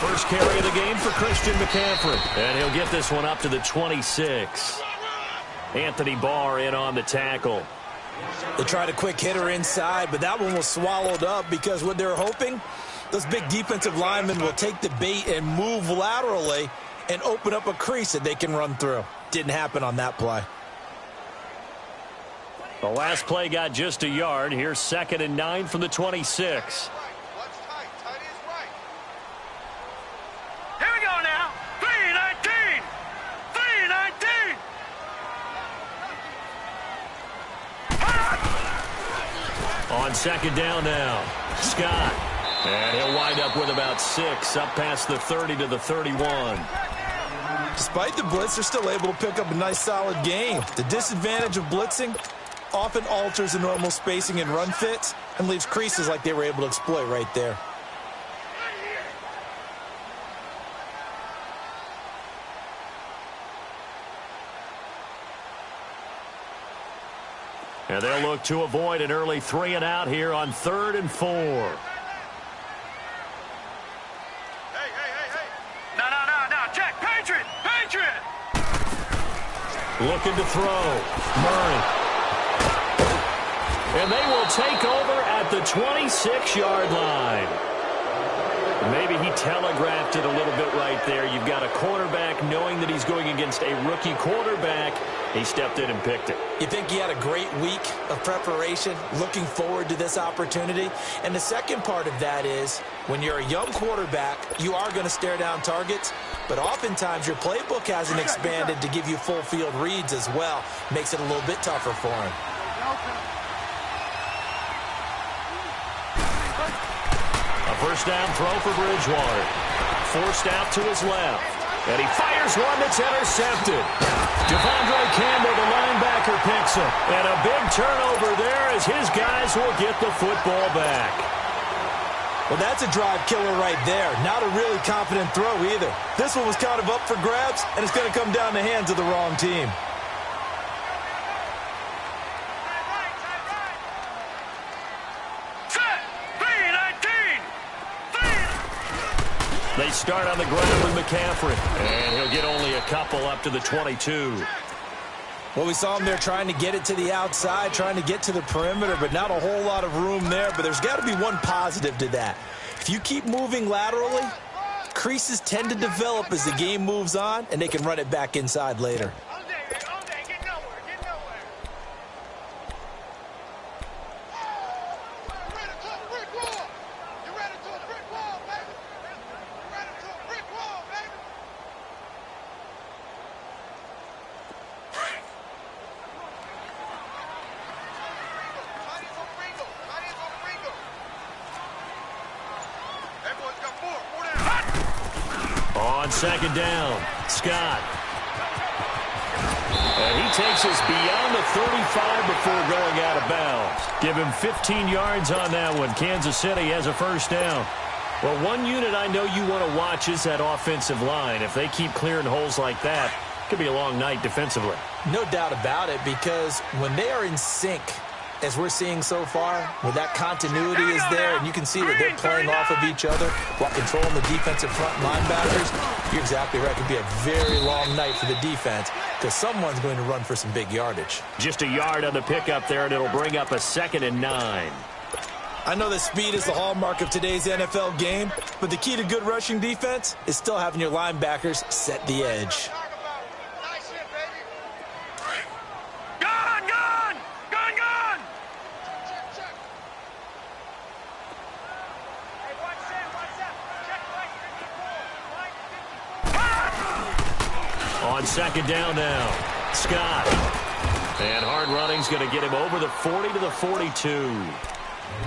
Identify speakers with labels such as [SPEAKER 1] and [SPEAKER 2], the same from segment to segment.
[SPEAKER 1] First carry of the game for Christian McCaffrey. And he'll get this one up to the 26. Anthony Barr in on the tackle.
[SPEAKER 2] They tried a quick hitter inside, but that one was swallowed up because what they're hoping, those big defensive linemen will take the bait and move laterally and open up a crease that they can run through. Didn't happen on that play.
[SPEAKER 1] The last play got just a yard. Here's 2nd and 9 from the 26.
[SPEAKER 3] Here we go now. 3-19. 3-19.
[SPEAKER 1] On 2nd down now, Scott. And he'll wind up with about 6, up past the 30 to the 31.
[SPEAKER 2] Despite the blitz, they're still able to pick up a nice solid gain. The disadvantage of blitzing often alters the normal spacing and run fits and leaves creases like they were able to exploit right there.
[SPEAKER 1] And they'll look to avoid an early 3 and out here on 3rd and 4.
[SPEAKER 3] Hey. No. Check. Patriot.
[SPEAKER 1] Looking to throw. Murray. And they will take over at the 26-yard line. Maybe he telegraphed it a little bit right there. You've got a quarterback knowing that he's going against a rookie quarterback. He stepped in and picked it.
[SPEAKER 2] You think he had a great week of preparation, looking forward to this opportunity? And the second part of that is, when you're a young quarterback, you are going to stare down targets, but oftentimes your playbook hasn't expanded to give you full field reads as well. Makes it a little bit tougher for him.
[SPEAKER 1] A first down throw for Bridgewater. Forced out to his left. And he fires one that's intercepted. Devondre Campbell, the linebacker, picks him. And a big turnover there as his guys will get the football back.
[SPEAKER 2] Well, that's a drive killer right there. Not a really confident throw either. This one was kind of up for grabs, and it's going to come down the hands of the wrong team.
[SPEAKER 1] They start on the ground with McCaffrey. And he'll get only a couple up to the 22.
[SPEAKER 2] Well, we saw him there trying to get it to the outside, trying to get to the perimeter, but not a whole lot of room there. But there's got to be one positive to that. If you keep moving laterally, creases tend to develop as the game moves on, and they can run it back inside later.
[SPEAKER 1] On 2nd down, Scott. And he takes us beyond the 35 before going out of bounds. Give him 15 yards on that one. Kansas City has a first down. Well, one unit I know you want to watch is that offensive line. If they keep clearing holes like that, it could be a long night defensively.
[SPEAKER 2] No doubt about it, because when they are in sync, as we're seeing so far, where that continuity is there, and you can see that they're playing off of each other while controlling the defensive front linebackers, you're exactly right. It could be a very long night for the defense because someone's going to run for some big yardage.
[SPEAKER 1] Just a yard on the pickup there, and it'll bring up a 2nd and 9.
[SPEAKER 2] I know that speed is the hallmark of today's NFL game, but the key to good rushing defense is still having your linebackers set the edge.
[SPEAKER 1] On 2nd down now, Scott. And hard running's going to get him over the 40 to the 42.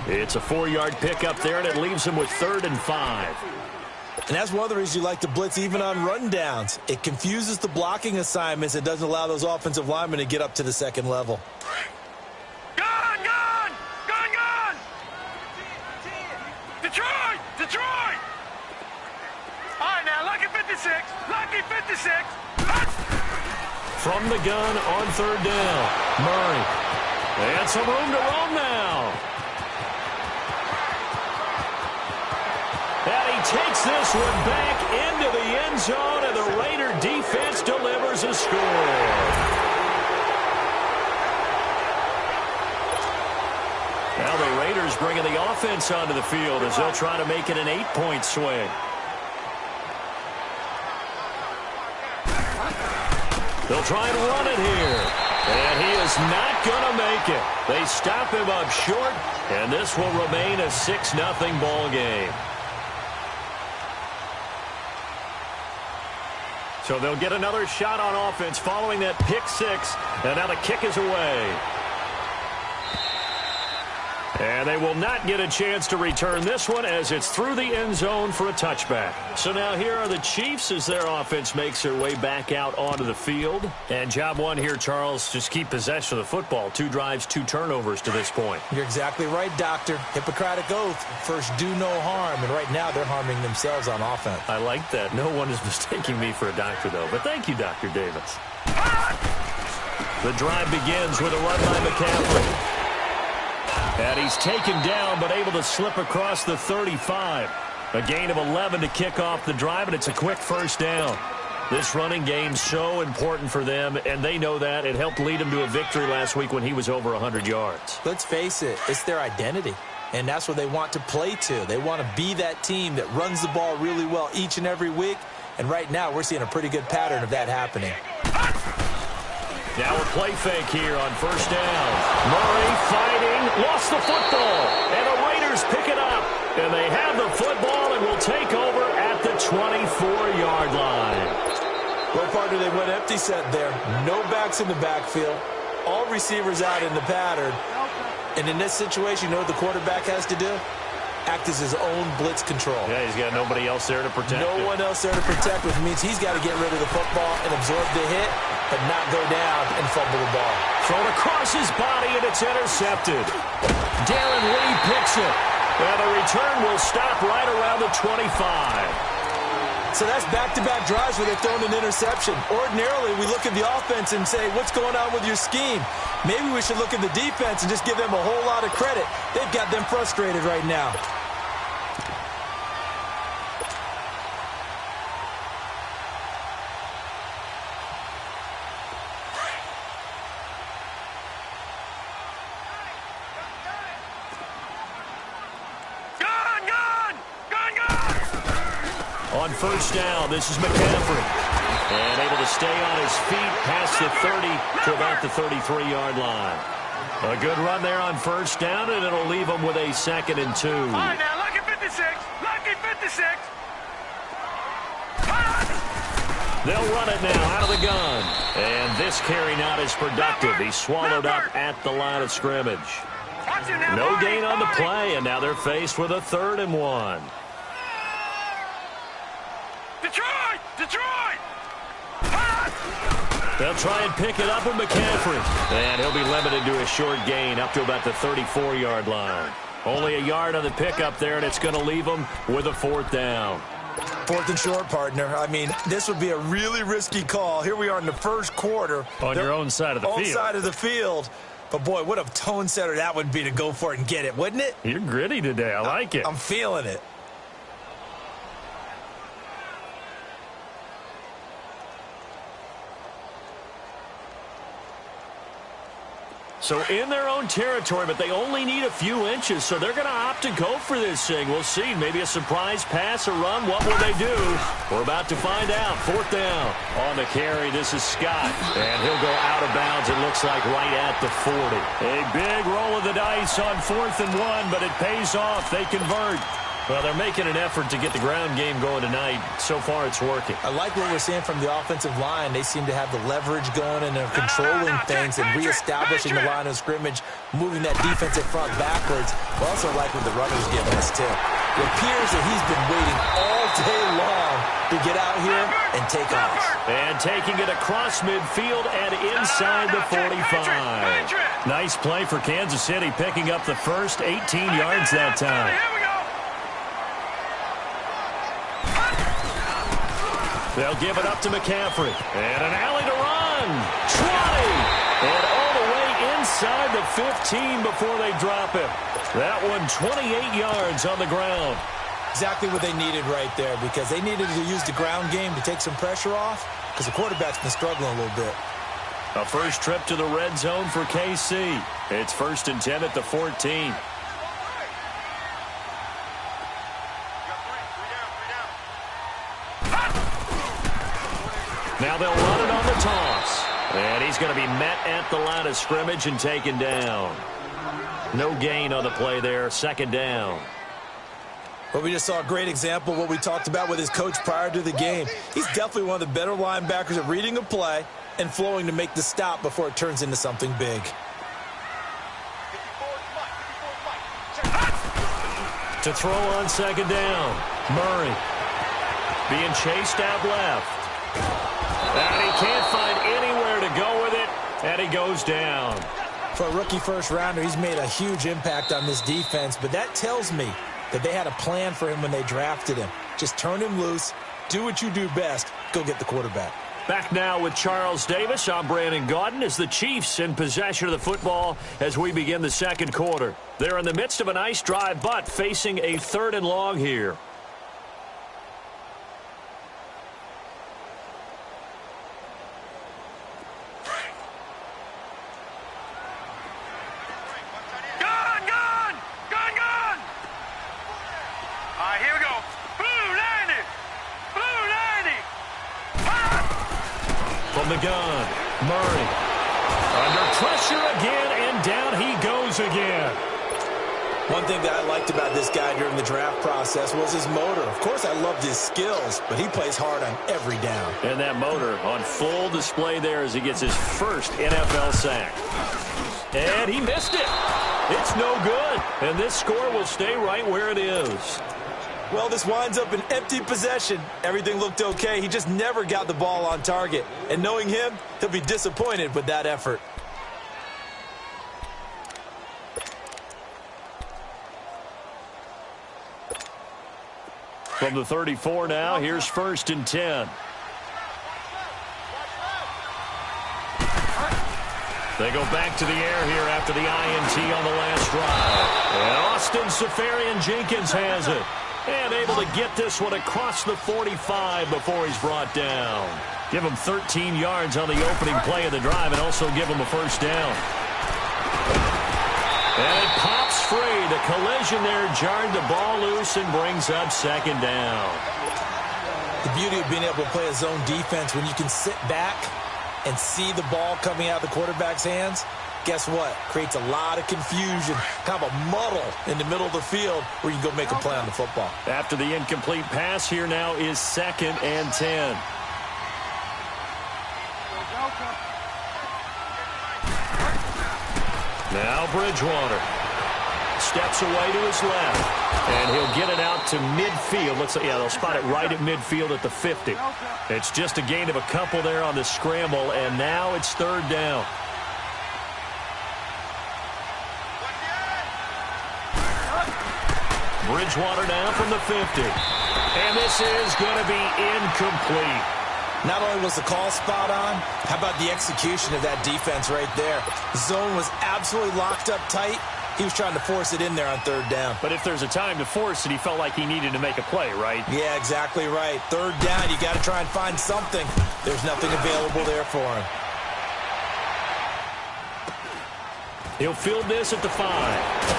[SPEAKER 1] It's a 4-yard pickup there, and it leaves him with 3rd and 5.
[SPEAKER 2] And that's one of the reasons you like to blitz even on rundowns. It confuses the blocking assignments. It doesn't allow those offensive linemen to get up to the second level.
[SPEAKER 3] Gone! Detroit! All right, now, lucky 56.
[SPEAKER 1] From the gun on 3rd down, Murray. And some room to roam now. And he takes this one back into the end zone, and the Raider defense delivers a score. Now the Raiders bringing the offense onto the field as they'll try to make it an 8-point swing. They'll try and run it here. And he is not going to make it. They stop him up short, and this will remain a 6-0 ball game. So they'll get another shot on offense following that pick six, and now the kick is away. And they will not get a chance to return this one as it's through the end zone for a touchback. So now here are the Chiefs as their offense makes their way back out onto the field. And job one here, Charles, just keep possession of the football. 2 drives, 2 turnovers to this point.
[SPEAKER 2] You're exactly right, Doctor. Hippocratic oath. First, do no harm. And right now, they're harming themselves on offense.
[SPEAKER 1] I like that. No one is mistaking me for a doctor, though. But thank you, Dr. Davis. The drive begins with a run by McCaffrey. And he's taken down, but able to slip across the 35. A gain of 11 to kick off the drive, and it's a quick first down. This running game so important for them, and they know that. It helped lead them to a victory last week when he was over 100 yards.
[SPEAKER 2] Let's face it, it's their identity, and that's what they want to play to. They want to be that team that runs the ball really well each and every week, and right now we're seeing a pretty good pattern of that happening.
[SPEAKER 1] Now a play fake here on first down. Murray fighting, lost the football, and the Raiders pick it up. And they have the football and will take over at the 24-yard line.
[SPEAKER 2] Well, partner, they went empty set there. No backs in the backfield. All receivers out in the pattern. And in this situation, you know what the quarterback has to do? Act as his own blitz control.
[SPEAKER 1] Yeah, he's got nobody else there to protect
[SPEAKER 2] him. No one else there to protect, which means he's got to get rid of the football and absorb the hit, but not go down and fumble the ball.
[SPEAKER 1] Thrown across his body, and it's intercepted. Darren Lee picks it. And the return will stop right around the 25.
[SPEAKER 2] So that's back-to-back drives where they've thrown an interception. Ordinarily, we look at the offense and say, what's going on with your scheme? Maybe we should look at the defense and just give them a whole lot of credit. They've got them frustrated right now.
[SPEAKER 1] On first down, this is McCaffrey. And able to stay on his feet past the 30 to about the 33-yard line. A good run there on first down, and it'll leave them with a 2nd and 2.
[SPEAKER 3] All right, now, lucky 56. Lucky 56.
[SPEAKER 1] They'll run it now out of the gun. And this carry not as productive. He's swallowed up at the line of scrimmage. No gain on the play, and now they're faced with a 3rd and 1.
[SPEAKER 3] Detroit! Detroit!
[SPEAKER 1] They'll try and pick it up with McCaffrey. And he'll be limited to a short gain up to about the 34-yard line. Only a yard on the pickup there, and it's going to leave them with a 4th down.
[SPEAKER 2] 4th and short, partner. I mean, this would be a really risky call. Here we are in the first quarter.
[SPEAKER 1] On your own side of the field.
[SPEAKER 2] Own side of the field. But, boy, what a tone setter that would be to go for it and get it, wouldn't it?
[SPEAKER 1] You're gritty today. I like it.
[SPEAKER 2] I'm feeling it.
[SPEAKER 1] So in their own territory, but they only need a few inches, so they're going to opt to go for this thing. We'll see. Maybe a surprise pass or run. What will they do? We're about to find out. 4th down. On the carry, this is Scott. And he'll go out of bounds, it looks like, right at the 40. A big roll of the dice on 4th and 1, but it pays off. They convert. Well, they're making an effort to get the ground game going tonight. So far, it's working.
[SPEAKER 2] I like what we're seeing from the offensive line. They seem to have the leverage going, and they're controlling things and reestablishing the line of scrimmage, moving that defensive front backwards. I also like what the runner's giving us, too. It appears that he's been waiting all day long to get out here and take off.
[SPEAKER 1] And taking it across midfield and inside the 45. Nice play for Kansas City, picking up the first 18 yards that time. They'll give it up to McCaffrey. And an alley to run. 20. And all the way inside the 15 before they drop him. That one 28 yards on the ground.
[SPEAKER 2] Exactly what they needed right there, because they needed to use the ground game to take some pressure off, because the quarterback's been struggling a little bit.
[SPEAKER 1] A first trip to the red zone for KC. It's 1st and 10 at the 14. Now they'll run it on the toss. And he's going to be met at the line of scrimmage and taken down. No gain on the play there. 2nd down.
[SPEAKER 2] Well, we just saw a great example of what we talked about with his coach prior to the game. He's definitely one of the better linebackers at reading a play and flowing to make the stop before it turns into something big.
[SPEAKER 1] To throw on 2nd down. Murray being chased out left. And he can't find anywhere to go with it, and he goes down.
[SPEAKER 2] For a rookie first-rounder, he's made a huge impact on this defense, but that tells me that they had a plan for him when they drafted him. Just turn him loose, do what you do best, go get the quarterback.
[SPEAKER 1] Back now with Charles Davis. I'm Brandon Gaudin as the Chiefs in possession of the football as we begin the 2nd quarter. They're in the midst of a nice drive, but facing a 3rd and long here. From the gun, Murray under pressure again, and down he goes again.
[SPEAKER 2] One thing that I liked about this guy during the draft process was his motor. Of course, I loved his skills, but he plays hard on every down.
[SPEAKER 1] And that motor on full display there as he gets his first NFL sack. And he missed it. It's no good. And this score will stay right where it is.
[SPEAKER 2] Well, this winds up an empty possession. Everything looked okay. He just never got the ball on target. And knowing him, he'll be disappointed with that effort.
[SPEAKER 1] From the 34 now, here's 1st and 10. They go back to the air here after the INT on the last drive. And Austin Seferian-Jenkins has it. And able to get this one across the 45 before he's brought down. Give him 13 yards on the opening play of the drive and also give him a 1st down. And it pops free. The collision there jarred the ball loose and brings up 2nd down.
[SPEAKER 2] The beauty of being able to play a zone defense when you can sit back and see the ball coming out of the quarterback's hands, guess what? Creates a lot of confusion, kind of a muddle in the middle of the field where you can go make a play on the football.
[SPEAKER 1] After the incomplete pass, here now is 2nd and 10. Now Bridgewater steps away to his left, and he'll get it out to midfield. They'll spot it right at midfield at the 50. It's just a gain of a couple there on the scramble, and now it's 3rd down. Bridgewater down from the 50. And this is going to be incomplete.
[SPEAKER 2] Not only was the call spot on, how about the execution of that defense right there? The zone was absolutely locked up tight. He was trying to force it in there on 3rd down.
[SPEAKER 1] But if there's a time to force it, he felt like he needed to make a play, right?
[SPEAKER 2] Yeah, exactly right. 3rd down, you got to try and find something. There's nothing available there for him.
[SPEAKER 1] He'll field this at the 5.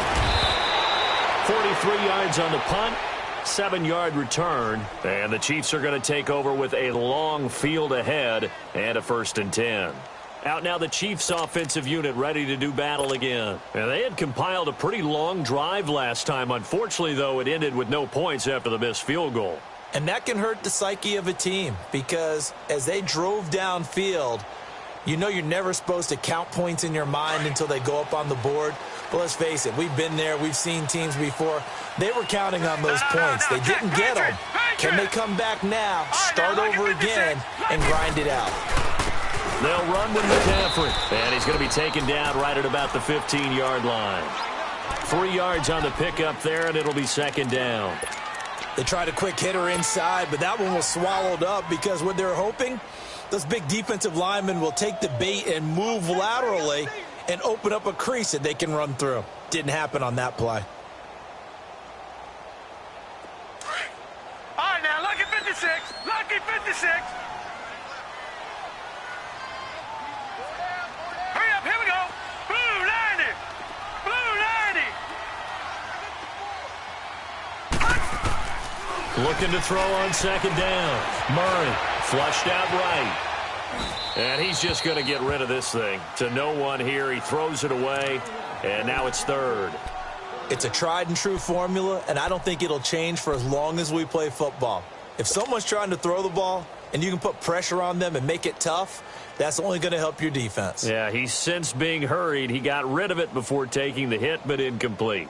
[SPEAKER 1] 43 yards on the punt, 7-yard return, and the Chiefs are going to take over with a long field ahead and a 1st and 10. Out now the Chiefs offensive unit ready to do battle again. And they had compiled a pretty long drive last time. Unfortunately, though, it ended with no points after the missed field goal.
[SPEAKER 2] And that can hurt the psyche of a team because as they drove downfield, you know you're never supposed to count points in your mind until they go up on the board. But let's face it, we've been there. We've seen teams before. They were counting on those points. They didn't get them. Can they come back now, start over again, and grind it out?
[SPEAKER 1] They'll run with McCaffrey, and he's going to be taken down right at about the 15-yard line. 3 yards on the pickup there, and it'll be 2nd down.
[SPEAKER 2] They tried a quick hitter inside, but that one was swallowed up because what they're hoping, those big defensive linemen will take the bait and move laterally and open up a crease that they can run through. Didn't happen on that play.
[SPEAKER 3] 56. Lucky 56. Hurry up. Here we go. Blue 90. Blue 90.
[SPEAKER 1] Looking to throw on second down. Murray flushed out right. And he's just going to get rid of this thing. To no one here. He throws it away. And now it's third.
[SPEAKER 2] It's a tried and true formula, and I don't think it'll change for as long as we play football. If someone's trying to throw the ball and you can put pressure on them and make it tough, that's only going to help your defense.
[SPEAKER 1] Yeah, he's since being hurried. He got rid of it before taking the hit, but incomplete.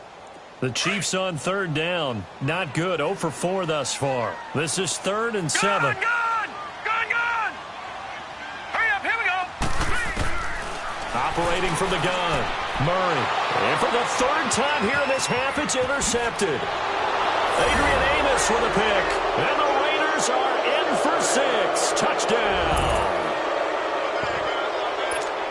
[SPEAKER 1] The Chiefs on third down. Not good. 0 for 4 thus far. This is 3rd and 7.
[SPEAKER 3] Gone. Hurry up. Here we go.
[SPEAKER 1] Operating from the gun. Murray. And for the third time here in this half, it's intercepted. Adrian Amos with a pick. And the Raiders are in for 6. Touchdown.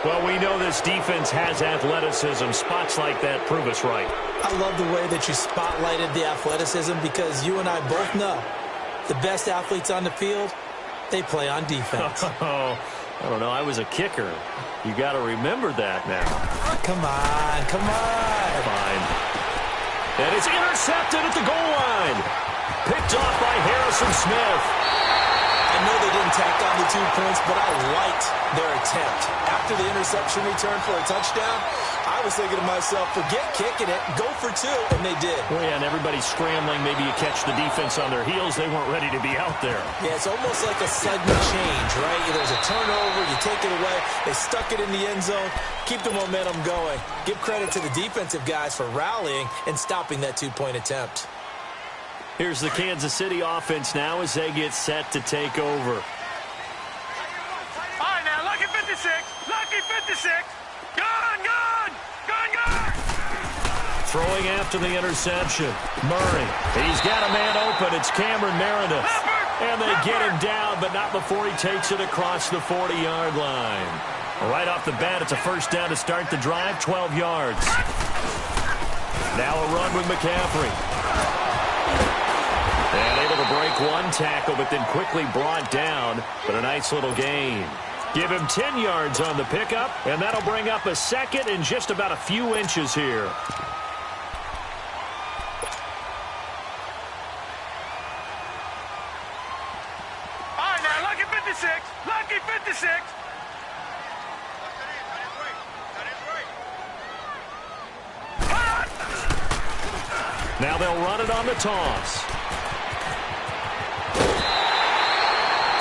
[SPEAKER 1] Well, we know this defense has athleticism. Spots like that prove us right.
[SPEAKER 2] I love the way that you spotlighted the athleticism because you and I both know the best athletes on the field, they play on defense.
[SPEAKER 1] I don't know. I was a kicker. You got to remember that now.
[SPEAKER 2] Come on.
[SPEAKER 1] Fine. And it's intercepted at the goal line. Picked off by Harrison Smith.
[SPEAKER 2] I know they didn't tack on the 2 points, but I liked their attempt. After the interception return for a touchdown, I was thinking to myself, forget kicking it, go for 2, and they did.
[SPEAKER 1] Well, yeah, and everybody's scrambling. Maybe you catch the defense on their heels. They weren't ready to be out there.
[SPEAKER 2] Yeah, it's almost like a sudden change, right? There's a turnover, you take it away, they stuck it in the end zone, keep the momentum going. Give credit to the defensive guys for rallying and stopping that 2-point attempt.
[SPEAKER 1] Here's the Kansas City offense now as they get set to take over.
[SPEAKER 3] All right, now, lucky 56. Lucky 56. Gone.
[SPEAKER 1] Throwing after the interception. Murray. He's got a man open. It's Cameron Meredith. And they get him down, but not before he takes it across the 40-yard line. Right off the bat, it's a first down to start the drive, 12 yards. Now a run with McCaffrey. And able to break one tackle, but then quickly brought down. But a nice little gain. Give him 10 yards on the pickup, and that'll bring up a second and just about a few inches here.
[SPEAKER 3] All right, now, lucky 56. Lucky 56.
[SPEAKER 1] Now they'll run it on the toss.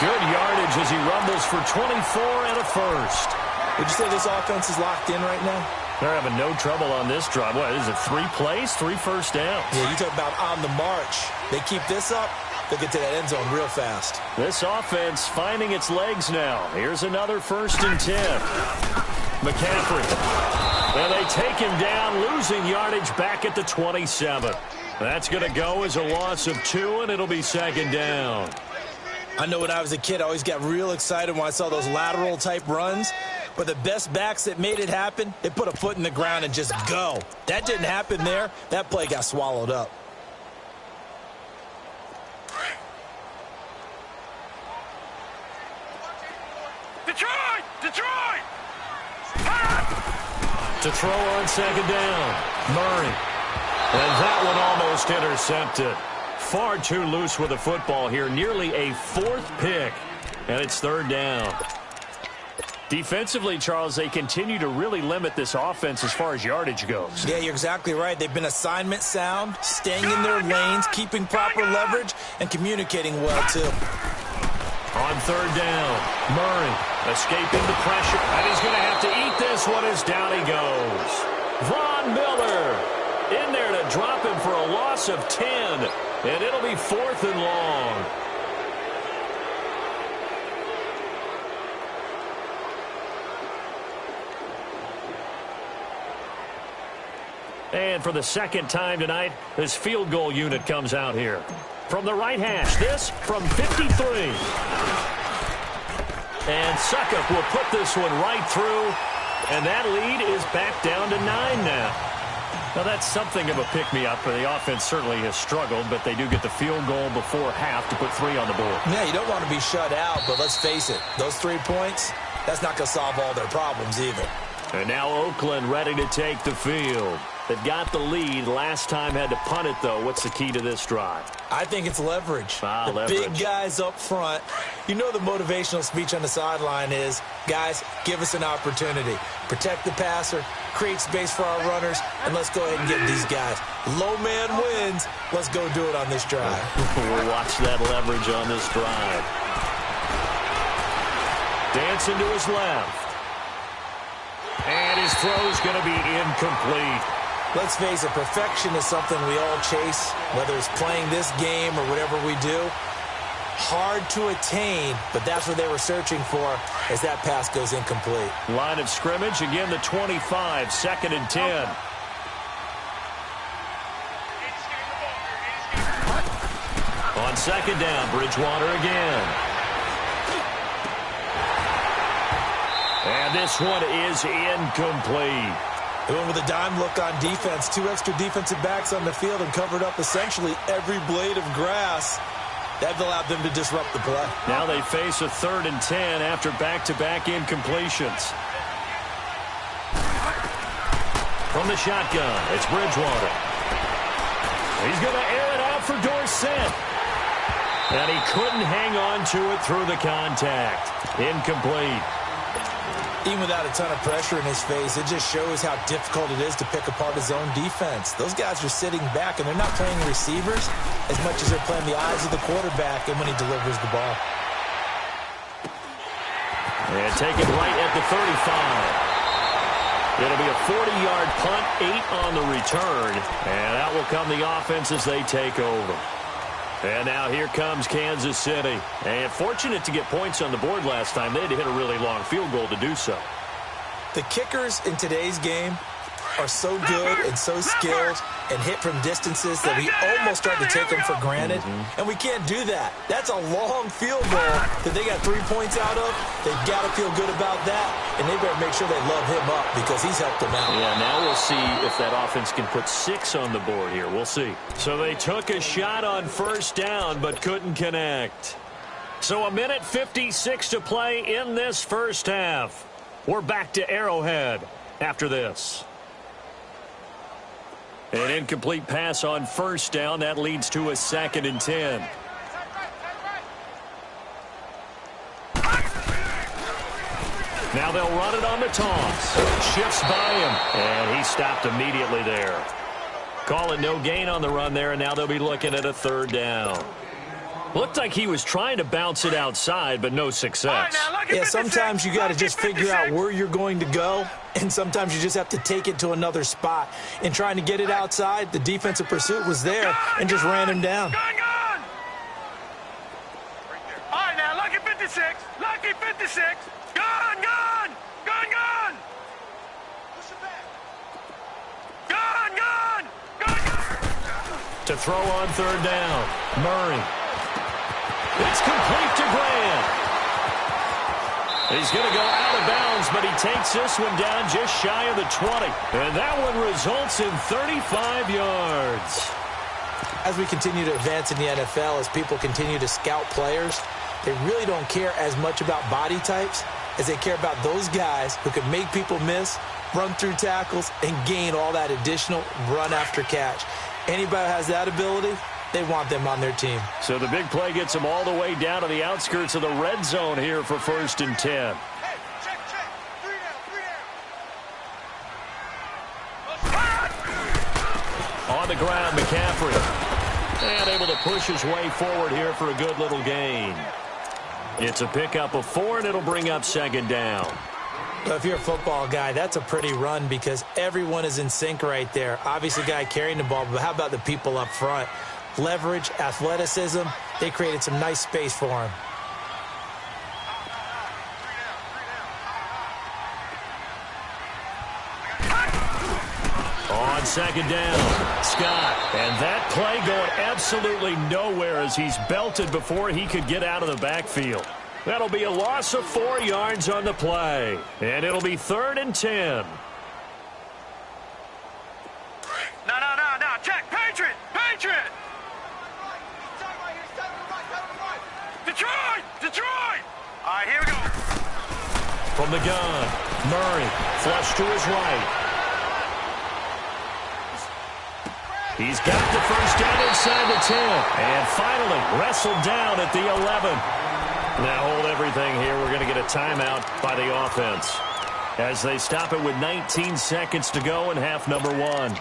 [SPEAKER 1] Good yardage as he rumbles for 24 and a first.
[SPEAKER 2] Would you say this offense is locked in right now?
[SPEAKER 1] They're having no trouble on this drive. What is it, 3 plays, 3 first downs?
[SPEAKER 2] Yeah, you talk about on the march. They keep this up, they'll get to that end zone real fast.
[SPEAKER 1] This offense finding its legs now. Here's another 1st and 10. McCaffrey. And they take him down, losing yardage back at the 27. That's going to go as a loss of 2, and it'll be 2nd down.
[SPEAKER 2] I know when I was a kid, I always got real excited when I saw those lateral-type runs. But the best backs that made it happen, they put a foot in the ground and just go. That didn't happen there. That play got swallowed up.
[SPEAKER 3] Detroit!
[SPEAKER 1] To throw on 2nd down. Murray. And that one almost intercepted. Far too loose with the football here. Nearly a 4th pick. And it's 3rd down. Defensively, Charles, they continue to really limit this offense as far as yardage goes.
[SPEAKER 2] Yeah, you're exactly right. They've been assignment sound, staying in their lanes, keeping proper leverage, and communicating well, too.
[SPEAKER 1] On 3rd down, Murray escaping the pressure. And he's going to have to eat this one as down he goes. Von Miller in there to drop him for a loss of 10. And it'll be 4th and long. And for the 2nd time tonight, this field goal unit comes out here. From the right hash, this from 53. And Suckup will put this one right through. And that lead is back down to 9 now. Now, that's something of a pick-me-up. The offense certainly has struggled, but they do get the field goal before half to put 3 on the board.
[SPEAKER 2] Yeah, you don't want to be shut out, but let's face it, those 3 points, that's not going to solve all their problems either.
[SPEAKER 1] And now Oakland ready to take the field. They've got the lead. Last time had to punt it, though. What's the key to this drive?
[SPEAKER 2] I think it's leverage.
[SPEAKER 1] Leverage.
[SPEAKER 2] Big guys up front. You know the motivational speech on the sideline is, guys, give us an opportunity. Protect the passer, create space for our runners, and let's go ahead and get these guys. Low man wins. Let's go do it on this drive.
[SPEAKER 1] We'll watch that leverage on this drive. Dancing to his left. And his throw's going to be incomplete.
[SPEAKER 2] Let's face it, perfection is something we all chase, whether it's playing this game or whatever we do. Hard to attain, but that's what they were searching for as that pass goes incomplete.
[SPEAKER 1] Line of scrimmage, again the 25, 2nd and 10. On 2nd down, Bridgewater again. And this one is incomplete.
[SPEAKER 2] They went with a dime look on defense. 2 extra defensive backs on the field and covered up essentially every blade of grass. That allowed them to disrupt the play.
[SPEAKER 1] Now they face a 3rd and 10 after back-to-back incompletions. From the shotgun, it's Bridgewater. He's going to air it out for Dorsett. And he couldn't hang on to it through the contact. Incomplete.
[SPEAKER 2] Even without a ton of pressure in his face, it just shows how difficult it is to pick apart his own defense. Those guys are sitting back, and they're not playing receivers as much as they're playing the eyes of the quarterback and when he delivers the ball.
[SPEAKER 1] And taken right at the 35. It'll be a 40-yard punt, 8 on the return. And out will come the offense as they take over. And now here comes Kansas City. And fortunate to get points on the board last time. They had to hit a really long field goal to do so.
[SPEAKER 2] The kickers in today's game are so good and so skilled and hit from distances that we almost start to take them for granted. And we can't do that. That's a long field goal that they got 3 points out of. They've got to feel good about that, and they better make sure they love him up because he's helped them out.
[SPEAKER 1] Yeah, now we'll see if that offense can put 6 on the board here. We'll see. So they took a shot on 1st down but couldn't connect. So 1:56 to play in this 1st half. We're back to Arrowhead after this. An incomplete pass on 1st down. That leads to a 2nd and 10. Now they'll run it on the toss. Shifts by him, and he stopped immediately there. Call it no gain on the run there, and now they'll be looking at a 3rd down. Looked like he was trying to bounce it outside, but no success.
[SPEAKER 2] Yeah, sometimes you got to just figure out where you're going to go, and sometimes you just have to take it to another spot. In trying to get it outside, the defensive pursuit was there and just ran him down.
[SPEAKER 3] Gone! All right, now, lucky 56. Lucky 56. Gone! Push it back. Gone!
[SPEAKER 1] To throw on 3rd down, Murray. It's complete to Grant. He's going to go out of bounds, but he takes this one down just shy of the 20. And that one results in 35 yards.
[SPEAKER 2] As we continue to advance in the NFL, as people continue to scout players, they really don't care as much about body types as they care about those guys who can make people miss, run through tackles, and gain all that additional run after catch. Anybody who has that ability, they want them on their team.
[SPEAKER 1] So the big play gets them all the way down to the outskirts of the red zone here for 1st and 10.
[SPEAKER 3] Hey, check. 3 down.
[SPEAKER 1] On the ground, McCaffrey. And able to push his way forward here for a good little gain. It's a pickup of 4, and it'll bring up 2nd down.
[SPEAKER 2] So if you're a football guy, that's a pretty run because everyone is in sync right there. Obviously, the guy carrying the ball, but how about the people up front? Leverage, athleticism, they created some nice space for him.
[SPEAKER 1] On 2nd down, Scott. And that play going absolutely nowhere as he's belted before he could get out of the backfield. That'll be a loss of 4 yards on the play. And it'll be 3rd and 10. from the gun. Murray, flush to his right. He's got the first down inside the 10. And finally wrestled down at the 11. Now hold everything here. We're going to get a timeout by the offense as they stop it with 19 seconds to go in half number 1.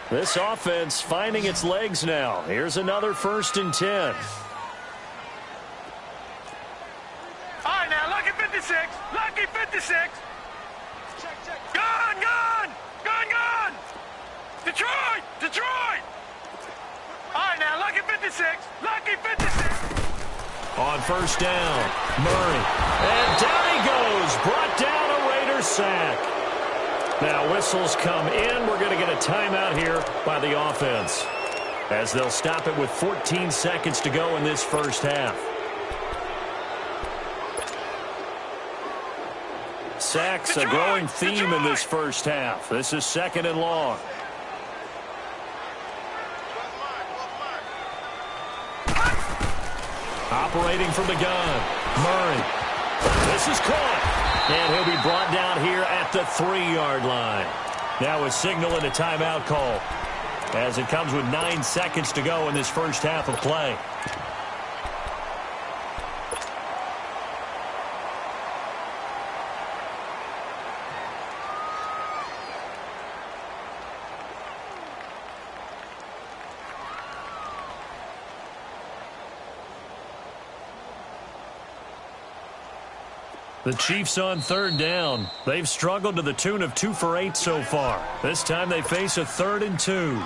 [SPEAKER 1] This offense finding its legs now. Here's another 1st and 10.
[SPEAKER 3] All right, now, lucky 56. Lucky 56. Gun, gun! Gun, gun! Detroit! Detroit! All right, now, lucky 56. Lucky 56.
[SPEAKER 1] On first down, Murray. And down he goes. Brought down a Raiders sack. Now whistles come in. We're going to get a timeout here by the offense as they'll stop it with 14 seconds to go in this first half. Sacks a growing theme in this first half. This is 2nd and long. Operating from the gun, Murray. This is caught. And he'll be brought down here at the 3-yard line. Now a signal and a timeout call as it comes with 9 seconds to go in this first half of play. The Chiefs on 3rd down. They've struggled to the tune of 2 for 8 so far. This time they face a 3rd and 2.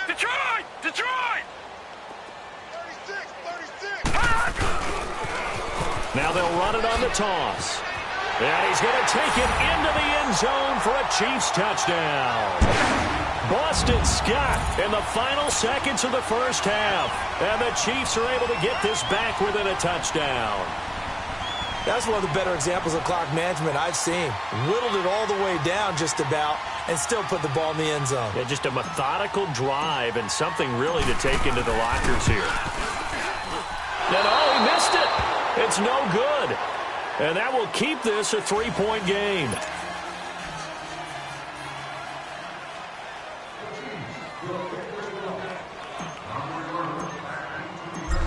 [SPEAKER 3] Detroit! Detroit! 36, 36.
[SPEAKER 1] Now they'll run it on the toss. And he's going to take it into the end zone for a Chiefs touchdown. Boston Scott in the final seconds of the first half. And the Chiefs are able to get this back within a touchdown.
[SPEAKER 2] That's one of the better examples of clock management I've seen. Whittled it all the way down just about and still put the ball in the end zone.
[SPEAKER 1] Yeah, just a methodical drive and something really to take into the lockers here. And oh, he missed it. It's no good. And that will keep this a 3-point game.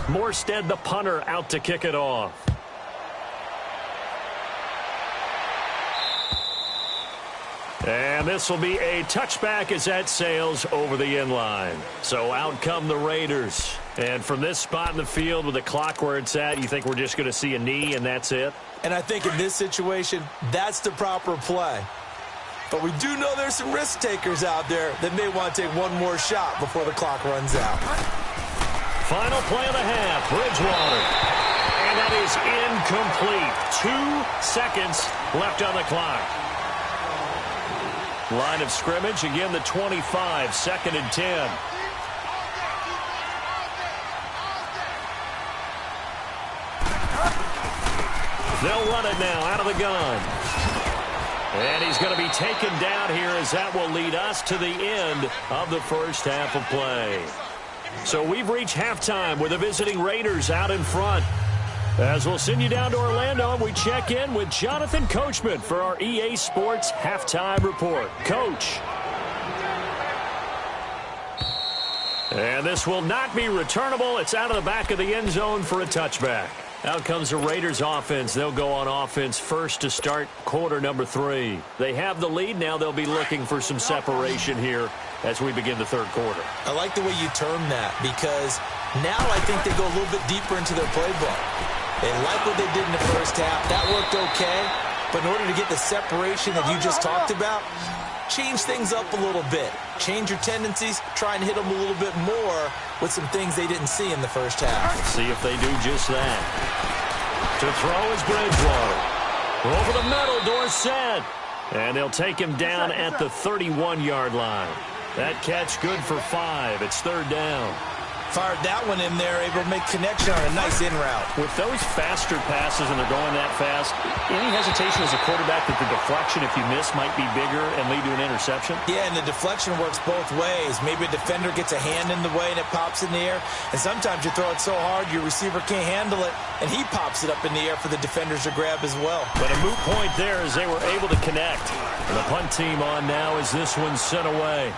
[SPEAKER 1] Morstead, the punter, out to kick it off. And this will be a touchback as that sails over the end line. So out come the Raiders. And from this spot in the field with the clock where it's at, you think we're just going to see a knee and that's it?
[SPEAKER 2] And I think in this situation, that's the proper play. But we do know there's some risk takers out there that may want to take one more shot before the clock runs out.
[SPEAKER 1] Final play of the half, Bridgewater. And that is incomplete. 2 seconds left on the clock. Line of scrimmage, again the 25, 2nd and 10. They'll run it now out of the gun. And he's going to be taken down here as that will lead us to the end of the first half of play. So we've reached halftime with the visiting Raiders out in front. As we'll send you down to Orlando, and we check in with Jonathan Coachman for our EA Sports Halftime Report. Coach. And this will not be returnable. It's out of the back of the end zone for a touchback. Out comes the Raiders offense. They'll go on offense first to start quarter number 3. They have the lead. Now they'll be looking for some separation here as we begin the third quarter.
[SPEAKER 2] I like the way you term that because now I think they go a little bit deeper into their playbook. They like what they did in the first half. That worked okay. But in order to get the separation that you just talked about, change things up a little bit. Change your tendencies. Try and hit them a little bit more with some things they didn't see in the first half.
[SPEAKER 1] Let's see if they do just that. To throw is Bridgewater. Over the middle, Dorsett. And they'll take him down at the 31-yard line. That catch good for 5. It's third down.
[SPEAKER 2] Fired that one in there, able to make connection on a nice in route.
[SPEAKER 1] With those faster passes and they're going that fast, any hesitation as a quarterback that the deflection, if you miss, might be bigger and lead to an interception?
[SPEAKER 2] Yeah, and the deflection works both ways. Maybe a defender gets a hand in the way and it pops in the air. And sometimes you throw it so hard your receiver can't handle it, and he pops it up in the air for the defenders to grab as well.
[SPEAKER 1] But a moot point there as they were able to connect. And the punt team on now as this one's sent away.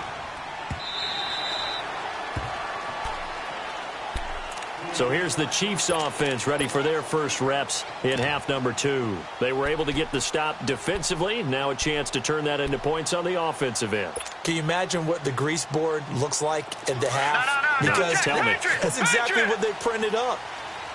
[SPEAKER 1] So here's the Chiefs offense ready for their first reps in half number 2. They were able to get the stop defensively. Now a chance to turn that into points on the offensive end.
[SPEAKER 2] Can you imagine what the grease board looks like at the half? Because
[SPEAKER 1] tell me.
[SPEAKER 2] That's exactly what they printed up.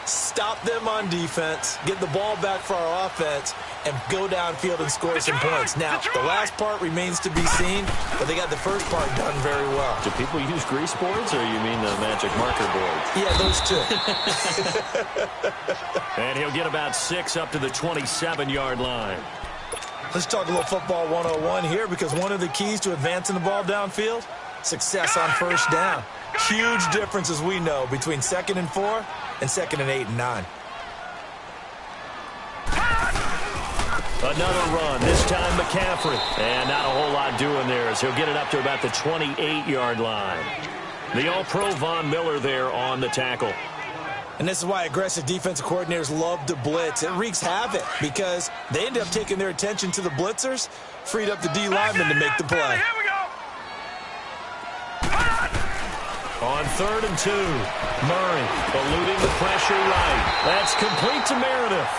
[SPEAKER 2] Stop them on defense, get the ball back for our offense, and go downfield and score some points. Now, the last part remains to be seen, but they got the first part done very well.
[SPEAKER 1] Do people use grease boards, or you mean the magic marker boards?
[SPEAKER 2] Yeah, those two.
[SPEAKER 1] And he'll get about 6 up to the 27-yard line.
[SPEAKER 2] Let's talk a little football 101 here, because one of the keys to advancing the ball downfield, success on first down. Huge difference, as we know, between 2nd and 4 and 2nd and 8 and 9.
[SPEAKER 1] Another run, this time McCaffrey. And not a whole lot doing there as he'll get it up to about the 28-yard line. The All-Pro Von Miller there on the tackle.
[SPEAKER 2] And this is why aggressive defensive coordinators love to blitz. It wreaks havoc because they end up taking their attention to the blitzers, freed up the D lineman to make the play.
[SPEAKER 3] Here we go.
[SPEAKER 1] On 3rd and 2, Murray eluding the pressure right. That's complete to Meredith.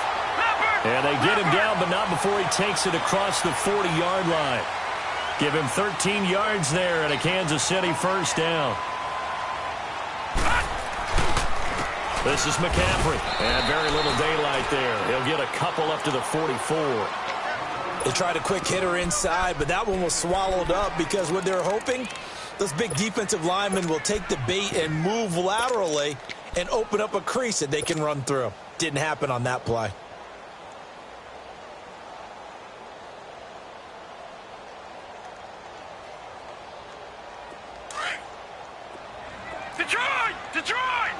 [SPEAKER 1] And they get him down, but not before he takes it across the 40-yard line. Give him 13 yards there and a Kansas City first down. This is McCaffrey, and very little daylight there. He'll get a couple up to the 44.
[SPEAKER 2] They tried a quick hitter inside, but that one was swallowed up because what they're hoping, those big defensive linemen will take the bait and move laterally and open up a crease that they can run through. Didn't happen on that play.
[SPEAKER 3] Detroit! Detroit!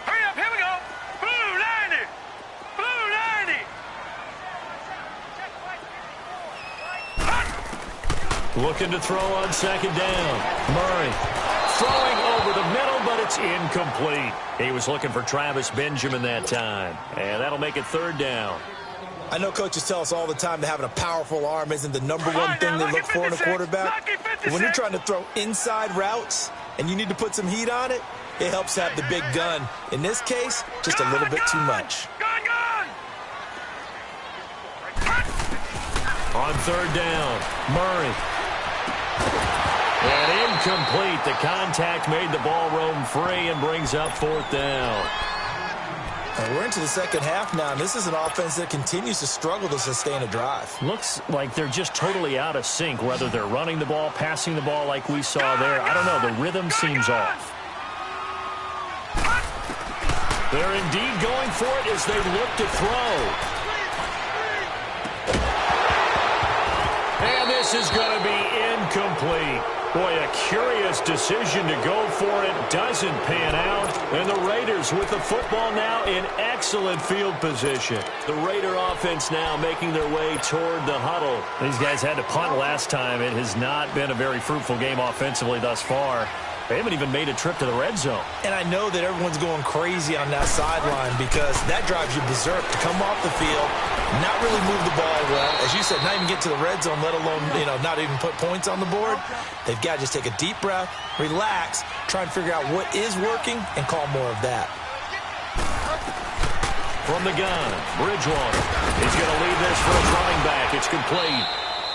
[SPEAKER 3] Hurry up, here we go! Blue 90! Blue 90!
[SPEAKER 1] Looking to throw on 2nd down. Murray throwing over the middle, but it's incomplete. He was looking for Travis Benjamin that time. And that'll make it 3rd down.
[SPEAKER 2] I know coaches tell us all the time that having a powerful arm isn't the number one thing they look for in a quarterback. But when you're trying to throw inside routes and you need to put some heat on it, it helps to have the big gun. In this case, just a little bit too much.
[SPEAKER 1] On 3rd down, Murray. And incomplete. The contact made the ball roam free and brings up 4th down.
[SPEAKER 2] We're into the second half now, and this is an offense that continues to struggle to sustain a drive.
[SPEAKER 1] Looks like they're just totally out of sync, whether they're running the ball, passing the ball like we saw there. I don't know. The rhythm seems off. They're indeed going for it as they look to throw. And this is going to be incomplete. Boy, a curious decision to go for it. Doesn't pan out. And the Raiders with the football now in excellent field position. The Raider offense now making their way toward the huddle. These guys had to punt last time. It has not been a very fruitful game offensively thus far. They haven't even made a trip to the red zone.
[SPEAKER 2] And I know that everyone's going crazy on that sideline because that drives you berserk to come off the field, not really move the ball well. As you said, not even get to the red zone, let alone, not even put points on the board. They've got to just take a deep breath, relax, try and figure out what is working, and call more of that.
[SPEAKER 1] From the gun, Bridgewater. He's going to leave this for a running back. It's complete.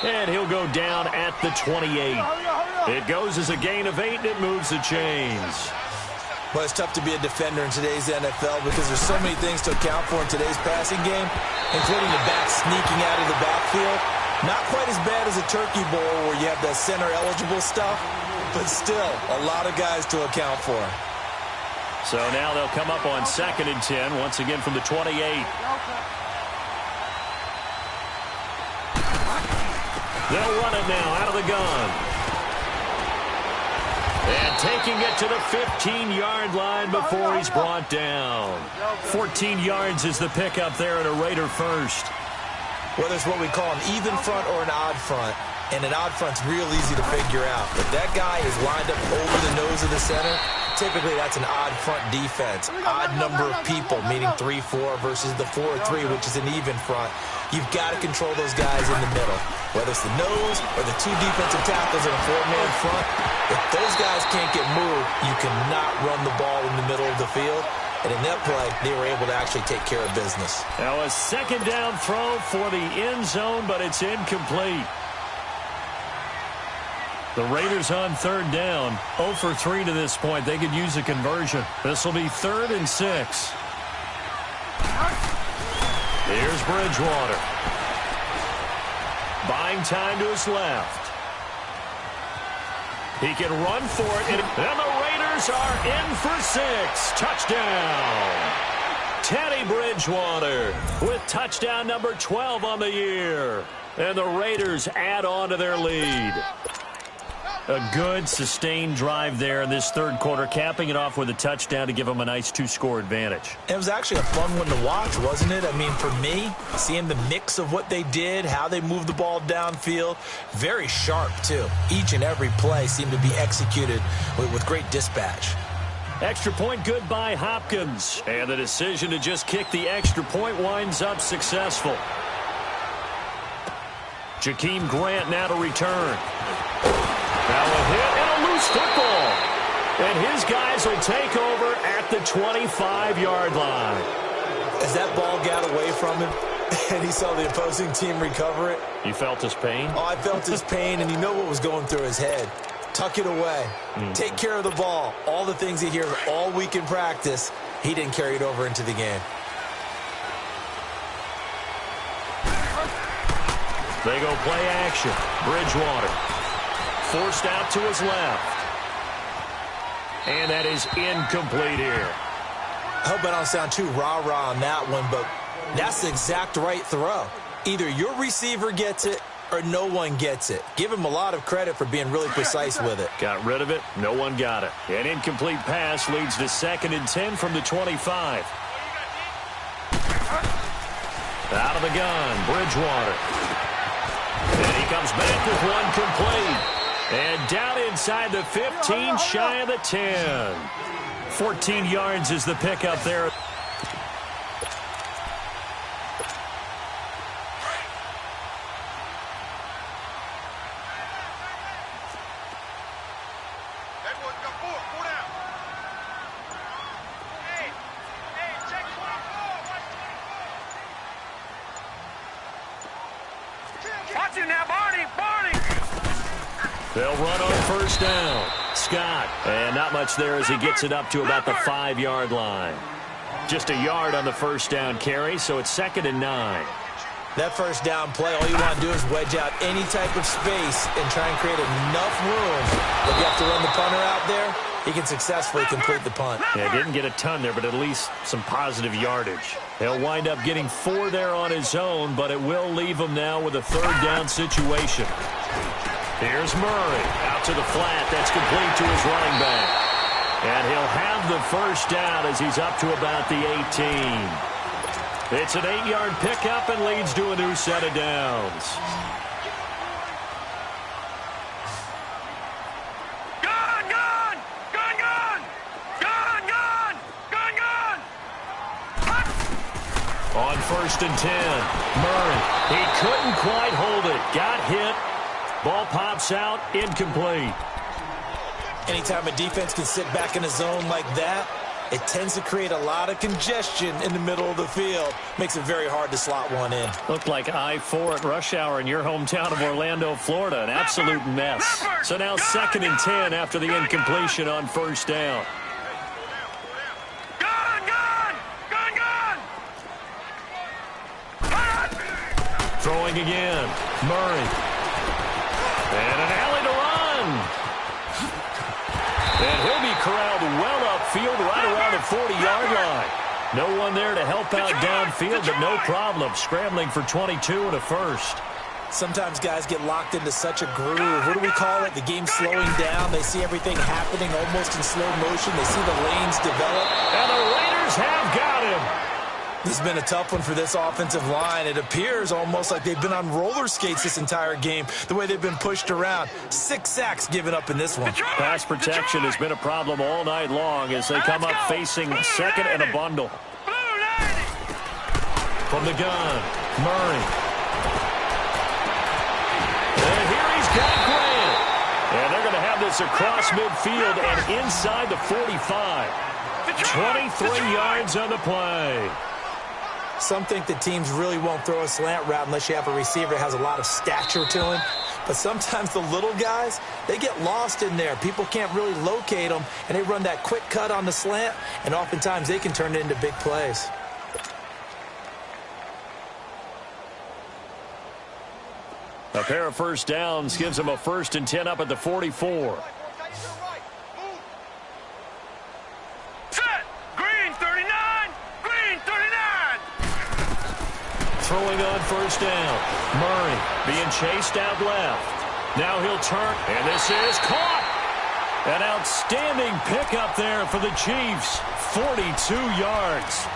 [SPEAKER 1] And he'll go down at the 28. It goes as a gain of 8, and it moves the chains.
[SPEAKER 2] Well, it's tough to be a defender in today's NFL because there's so many things to account for in today's passing game, including the back sneaking out of the backfield. Not quite as bad as a turkey bowl where you have that center-eligible stuff, but still a lot of guys to account for.
[SPEAKER 1] So now they'll come up on 2nd and 10, once again from the 28. They'll run it now out of the gun. And taking it to the 15-yard line before he's brought down. 14 yards is the pickup there at a Raider first.
[SPEAKER 2] Well, there's what we call an even front or an odd front. And an odd front's real easy to figure out. If that guy is lined up over the nose of the center, typically that's an odd front defense. Odd number of people, meaning 3-4 versus the 4-3, which is an even front. You've got to control those guys in the middle. Whether it's the nose or the two defensive tackles in a four-man front, if those guys can't get moved, you cannot run the ball in the middle of the field. And in that play, they were able to actually take care of business.
[SPEAKER 1] Now a second down throw for the end zone, but it's incomplete. The Raiders on 3rd down, 0 for 3 to this point. They could use a conversion. This will be 3rd and 6. Here's Bridgewater. Buying time to his left. He can run for it, and the Raiders are in for 6. Touchdown. Teddy Bridgewater with touchdown number 12 on the year. And the Raiders add on to their lead. A good, sustained drive there in this third quarter, capping it off with a touchdown to give them a nice 2-score advantage.
[SPEAKER 2] It was actually a fun one to watch, wasn't it? I mean, for me, seeing the mix of what they did, how they moved the ball downfield, very sharp, too. Each and every play seemed to be executed with great dispatch.
[SPEAKER 1] Extra point good by Hopkins. And the decision to just kick the extra point winds up successful. Jakeem Grant now to return. Now a hit and a loose football. And his guys will take over at the 25-yard line.
[SPEAKER 2] As that ball got away from him and he saw the opposing team recover it.
[SPEAKER 1] You felt his pain?
[SPEAKER 2] Oh, I felt his pain, and you know what was going through his head. Tuck it away. Take care of the ball. All the things he hears all week in practice, he didn't carry it over into the game.
[SPEAKER 1] They go play action. Bridgewater. Forced out to his left. And that is incomplete here.
[SPEAKER 2] I hope I don't sound too rah-rah on that one, but that's the exact right throw. Either your receiver gets it or no one gets it. Give him a lot of credit for being really precise with it.
[SPEAKER 1] Got rid of it. No one got it. An incomplete pass leads to 2nd and 10 from the 25. Out of the gun, Bridgewater. And he comes back with one complete. And down inside the 15, shy of the 10. 14 yards is the pickup there.
[SPEAKER 3] Watch it now, Barney!
[SPEAKER 1] They'll run on 1st down. Scott. And not much there as he gets it up to about the 5-yard line. Just a yard on the 1st down carry, so it's 2nd and 9.
[SPEAKER 2] That 1st down play, all you want to do is wedge out any type of space and try and create enough room. If you have to run the punter out there, he can successfully complete the punt.
[SPEAKER 1] Yeah, didn't get a ton there, but at least some positive yardage. He'll wind up getting 4 there on his own, but it will leave him now with a 3rd down situation. Here's Murray out to the flat. That's complete to his running back. And he'll have the 1st down as he's up to about the 18. It's an 8-yard pickup and leads to a new set of downs. On 1st and 10, Murray. He couldn't quite hold it. Got hit. Ball pops out, incomplete.
[SPEAKER 2] Anytime a defense can sit back in a zone like that, it tends to create a lot of congestion in the middle of the field. Makes it very hard to slot one in.
[SPEAKER 1] Looked like I-4 at rush hour in your hometown of Orlando, Florida. An absolute mess. So now 2nd and 10 after the incompletion on 1st down. Throwing again. Murray. And an alley to run. And he'll be corralled well upfield right around the No one there to help out downfield, but no problem. Scrambling for 22 and a first.
[SPEAKER 2] Sometimes guys get locked into such a groove. What do we call it? The game's slowing down. They see everything happening almost in slow motion. They see the lanes develop.
[SPEAKER 1] And the Raiders have got him.
[SPEAKER 2] This has been a tough one for this offensive line. It appears almost like they've been on roller skates this entire game, the way they've been pushed around. 6 sacks given up in this one.
[SPEAKER 1] Pass protection has been a problem all night long as they come up facing second and a bundle. From the gun, Murray. And here he's got Grant. And they're going to have this across midfield and inside the 45. 23 yards on the play.
[SPEAKER 2] Some think that teams really won't throw a slant route unless you have a receiver that has a lot of stature to him. But sometimes the little guys, they get lost in there. People can't really locate them, and they run that quick cut on the slant, and oftentimes they can turn it into big plays.
[SPEAKER 1] A pair of first downs gives them a 1st and 10 up at the 44. Throwing on first down. Murray being chased out left. Now he'll turn, and this is caught. An outstanding pickup there for the Chiefs. 42 yards.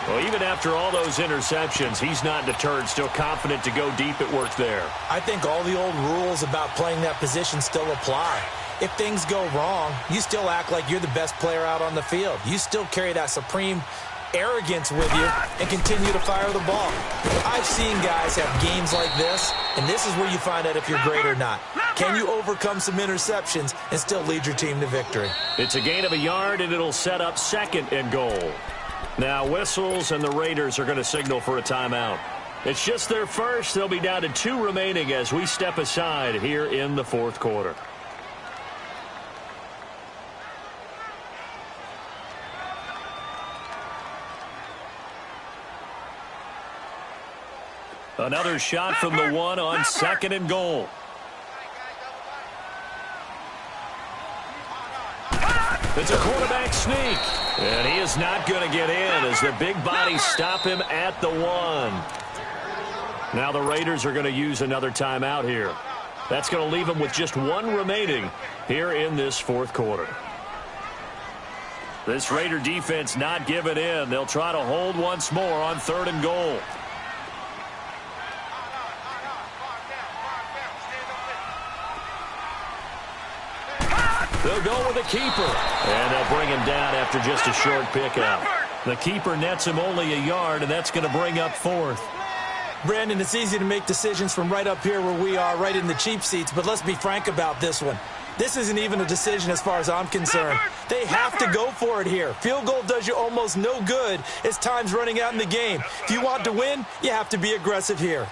[SPEAKER 1] Well, even after all those interceptions, he's not deterred, still confident to go deep at work there.
[SPEAKER 2] I think all the old rules about playing that position still apply. If things go wrong, you still act like you're the best player out on the field. You still carry that supreme arrogance with you and continue to fire the ball. I've seen guys have games like this, and this is where you find out if you're great or not. Can you overcome some interceptions and still lead your team to victory?
[SPEAKER 1] It's a gain of a yard, and it'll set up 2nd and goal. Now whistles, and the Raiders are going to signal for a timeout. It's just their first. They'll be down to 2 remaining as we step aside here in the 4th quarter. Another shot from the 1 on 2nd and goal. It's a quarterback sneak. And he is not going to get in as the big bodies stop him at the 1. Now the Raiders are going to use another timeout here. That's going to leave them with just 1 remaining here in this 4th quarter. This Raider defense not giving in. They'll try to hold once more on 3rd and goal. They'll go with a keeper. And they'll bring him down after just a short pickup. The keeper nets him only a yard, and that's going to bring up 4th.
[SPEAKER 2] Brandon, it's easy to make decisions from right up here where we are, right in the cheap seats, but let's be frank about this one. This isn't even a decision as far as I'm concerned. They have to go for it here. Field goal does you almost no good as time's running out in the game. If you want to win, you have to be aggressive here.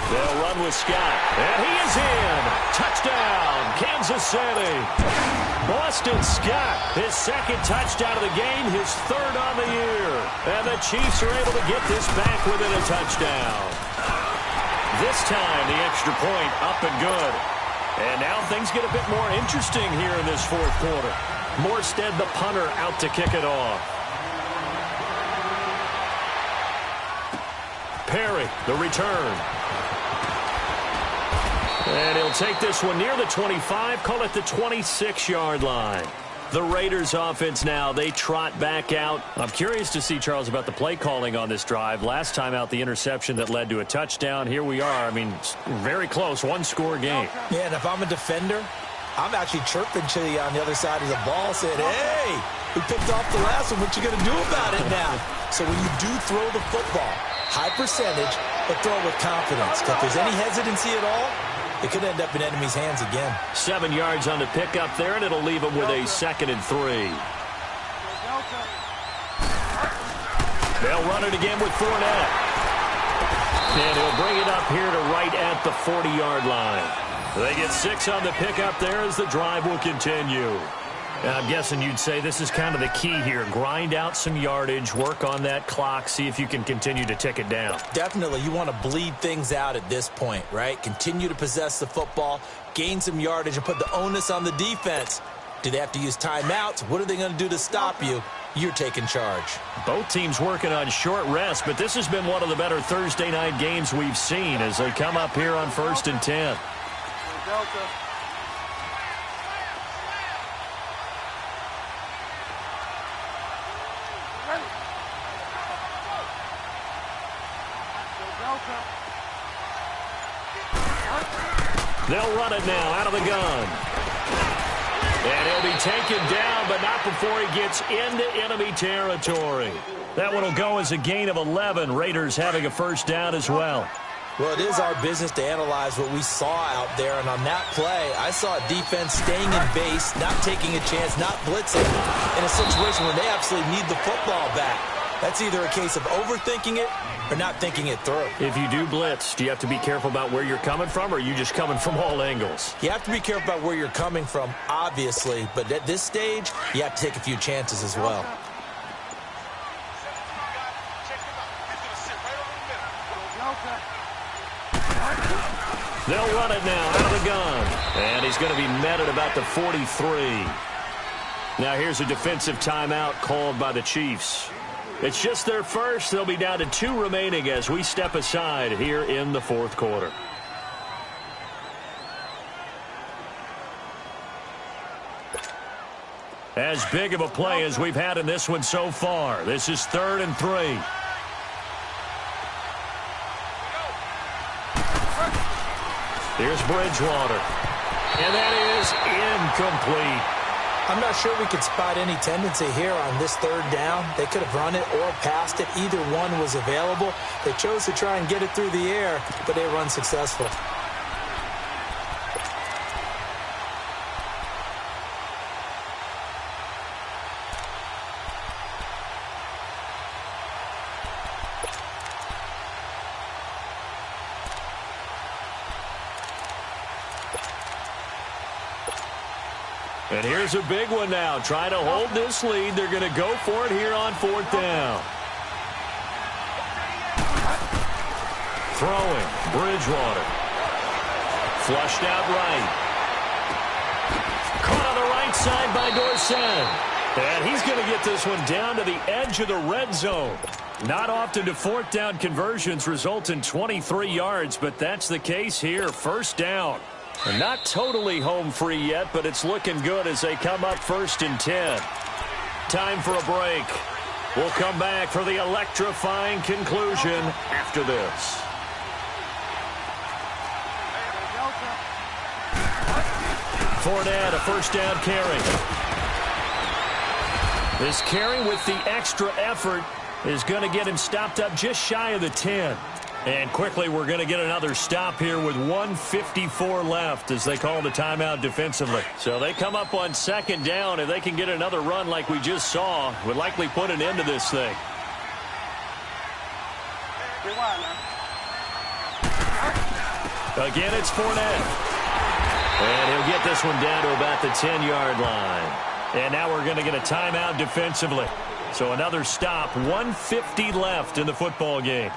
[SPEAKER 1] They'll run with Scott, and he is in. Touchdown, Kansas City. Boston Scott, his 2nd touchdown of the game, his 3rd on the year. And the Chiefs are able to get this back within a touchdown. This time, the extra point up and good. And now things get a bit more interesting here in this 4th quarter. Morstead, the punter, out to kick it off. Perry, the return. And he'll take this one near the 25, call it the 26-yard line. The Raiders offense now, they trot back out. I'm curious to see, Charles, about the play calling on this drive. Last time out, the interception that led to a touchdown. Here we are. I mean, very close, 1-score game.
[SPEAKER 2] Yeah, and if I'm a defender, I'm actually chirping to you on the other side of the ball saying, hey, we picked off the last one. What you going to do about it now? So when you do throw the football, high percentage, but throw it with confidence. If there's any hesitancy at all, it could end up in enemy's hands again.
[SPEAKER 1] 7 yards on the pickup there, and it'll leave them with a 2nd and 3. They'll run it again with Fournette. And he'll bring it up here to right at the 40-yard line. They get 6 on the pickup there as the drive will continue. And I'm guessing you'd say this is kind of the key here. Grind out some yardage, work on that clock, see if you can continue to tick it down.
[SPEAKER 2] Definitely. You want to bleed things out at this point, right? Continue to possess the football, gain some yardage, and put the onus on the defense Do they have to use timeouts? What are they going to do to stop you? You're taking charge.
[SPEAKER 1] Both teams working on short rest, but this has been one of the better Thursday night games we've seen as they come up here on 1st and 10.
[SPEAKER 3] Delta.
[SPEAKER 1] They'll run it now out of the gun. And he'll be taken down, but not before he gets into enemy territory. That one will go as a gain of 11. Raiders having a first down as well.
[SPEAKER 2] Well, it is our business to analyze what we saw out there, and on that play, I saw a defense staying in base, not taking a chance, not blitzing, in a situation where they absolutely need the football back. That's either a case of overthinking it or not thinking it through.
[SPEAKER 1] If you do blitz, do you have to be careful about where you're coming from, or are you just coming from all angles?
[SPEAKER 2] You have to be careful about where you're coming from, obviously, but at this stage, you have to take a few chances as well.
[SPEAKER 1] They'll run it now out of the gun. And he's going to be met at about the 43. Now here's a defensive timeout called by the Chiefs. It's just their first. They'll be down to 2 remaining as we step aside here in the 4th quarter. As big of a play as we've had in this one so far. This is 3rd and 3. Here's Bridgewater. And that is incomplete.
[SPEAKER 2] I'm not sure we could spot any tendency here on this 3rd down. They could have run it or passed it. Either one was available. They chose to try and get it through the air, but they were unsuccessful.
[SPEAKER 1] And here's a big one now. Trying to hold this lead. They're going to go for it here on 4th down. Throwing. Bridgewater. Flushed out right. Caught on the right side by Dorsett. And he's going to get this one down to the edge of the red zone. Not often do 4th down conversions result in 23 yards, but that's the case here. First down. And not totally home free yet, but it's looking good as they come up 1st and 10. Time for a break. We'll come back for the electrifying conclusion after this. Fournette, a first down carry. This carry with the extra effort is going to get him stopped up just shy of the 10. And quickly, we're going to get another stop here with 1:54 left as they call the timeout defensively. So they come up on 2nd down. If they can get another run like we just saw, would likely put an end to this thing. Again, it's Fournette. And he'll get this one down to about the 10-yard line. And now we're going to get a timeout defensively. So another stop, 1:50 left in the football game.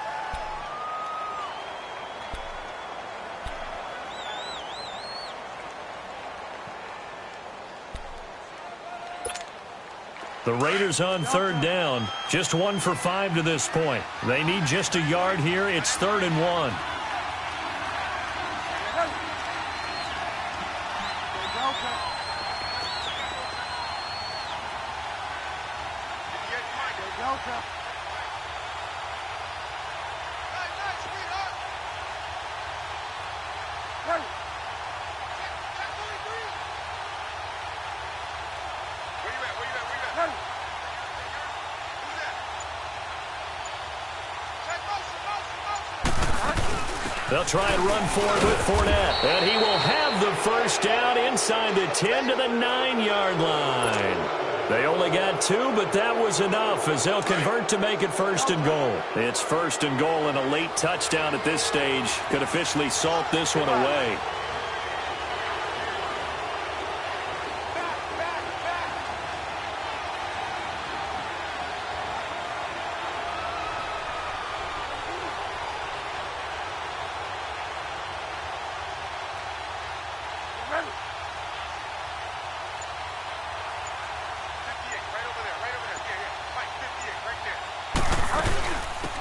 [SPEAKER 1] The Raiders on 3rd down, just 1 for 5 to this point. They need just a yard here. It's 3rd and 1. They'll try and run forward with Fournette. And he will have the first down inside the 10 to the 9-yard line. They only got 2, but that was enough as they'll convert to make it 1st and goal. It's 1st and goal, and a late touchdown at this stage could officially salt this one away.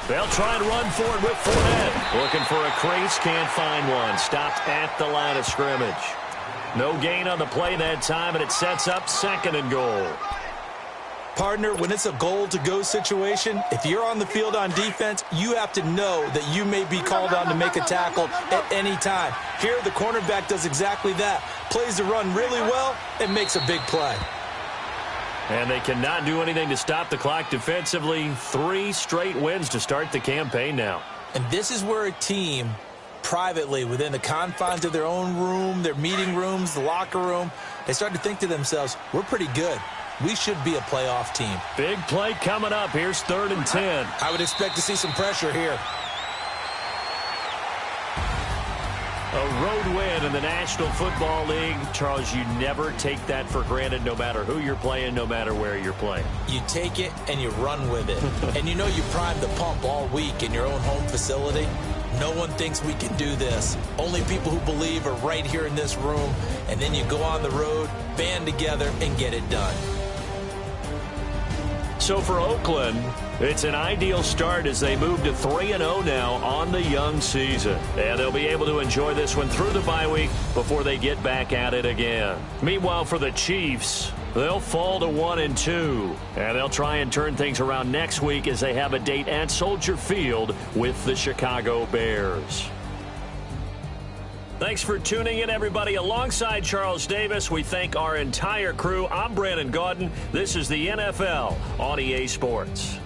[SPEAKER 1] They'll try and run for it with Fournette. Looking for a crease, can't find one. Stopped at the line of scrimmage. No gain on the play that time, and it sets up 2nd and goal.
[SPEAKER 2] Partner, when it's a goal-to-go situation, if you're on the field on defense, you have to know that you may be called on to make a tackle at any time. Here, the cornerback does exactly that. Plays the run really well and makes a big play.
[SPEAKER 1] And they cannot do anything to stop the clock defensively. 3 straight wins to start the campaign now.
[SPEAKER 2] And this is where a team, privately, within the confines of their own room, their meeting rooms, the locker room, they start to think to themselves, we're pretty good. We should be a playoff team.
[SPEAKER 1] Big play coming up. Here's 3rd and 10.
[SPEAKER 2] I would expect to see some pressure here.
[SPEAKER 1] A road win in the National Football League. Charles, you never take that for granted, no matter who you're playing, no matter where you're playing.
[SPEAKER 2] You take it and you run with it. And you know you primed the pump all week in your own home facility. No one thinks we can do this. Only people who believe are right here in this room. And then you go on the road, band together, and get it done.
[SPEAKER 1] So for Oakland, it's an ideal start as they move to 3-0 now on the young season. And they'll be able to enjoy this one through the bye week before they get back at it again. Meanwhile, for the Chiefs, they'll fall to 1-2. And they'll try and turn things around next week as they have a date at Soldier Field with the Chicago Bears. Thanks for tuning in, everybody. Alongside Charles Davis, we thank our entire crew. I'm Brandon Gaudin. This is the NFL on EA Sports.